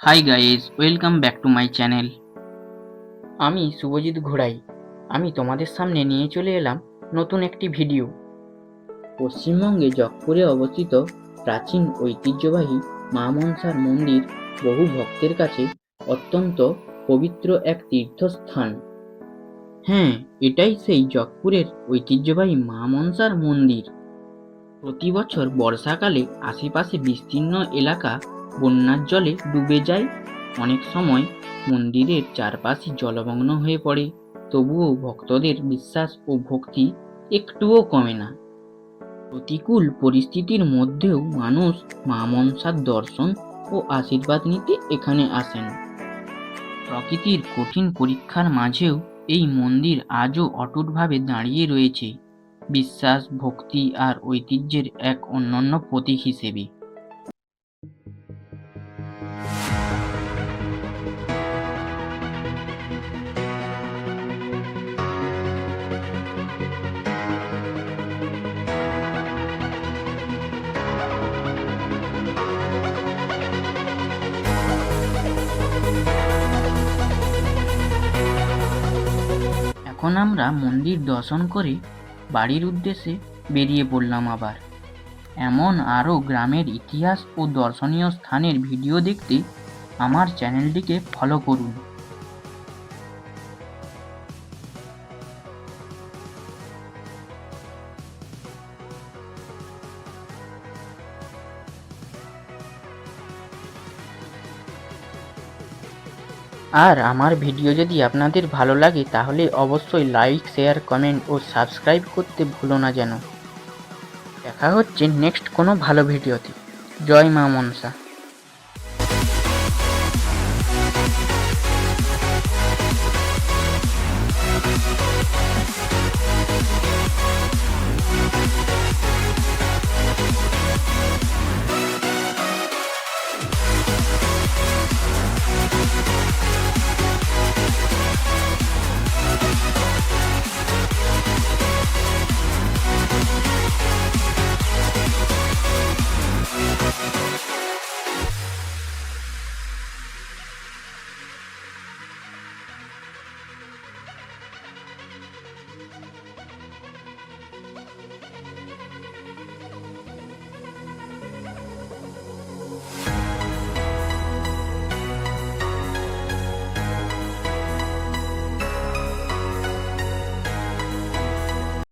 Hi guys, welcome back to my channel. আমি শুভজিৎ ঘোড়াই। আমি তোমাদের সামনে নিয়ে চলে এলাম নতুন একটি ভিডিও। পশ্চিমবঙ্গে জকপুরে অবস্থিত প্রাচীন ঐতিহ্যবাহী মা মনসার মন্দির বহু ভক্তের কাছে অত্যন্ত পবিত্র এক তীর্থস্থান। হ্যাঁ, এটাই সেই জকপুরের ঐতিহ্যবাহী মা মনসার মন্দির। প্রতি বছর বর্ষাকালে আশেপাশে বিস্তীর্ণ এলাকা বন্যার জলে ডুবে যায়। অনেক সময় মন্দিরের চারপাশই জলমগ্ন হয়ে পড়ে, তবুও ভক্তদের বিশ্বাস ও ভক্তি একটুও কমে না। প্রতিকূল পরিস্থিতির মধ্যেও মানুষ মা মনসার দর্শন ও আশীর্বাদ নিতে এখানে আসেন। প্রকৃতির কঠিন পরীক্ষার মাঝেও এই মন্দির আজও অটুটভাবে দাঁড়িয়ে রয়েছে, বিশ্বাস, ভক্তি আর ঐতিহ্যের এক অনন্য প্রতীক হিসেবে। এখন আমরা মন্দির দর্শন করে বাড়ির উদ্দেশ্যে বেরিয়ে পড়লাম আবার। এমন আরও গ্রামের ইতিহাস ও দর্শনীয় স্থানের ভিডিও দেখতে আমার চ্যানেলটিকে ফলো করুন। আর আমার ভিডিও যদি আপনাদের ভালো লাগে তাহলে অবশ্যই লাইক, শেয়ার, কমেন্ট ও সাবস্ক্রাইব করতে ভুলো না যেন। দেখা হচ্ছে নেক্সট কোনো ভালো ভিডিওতে। জয় মা মনসা।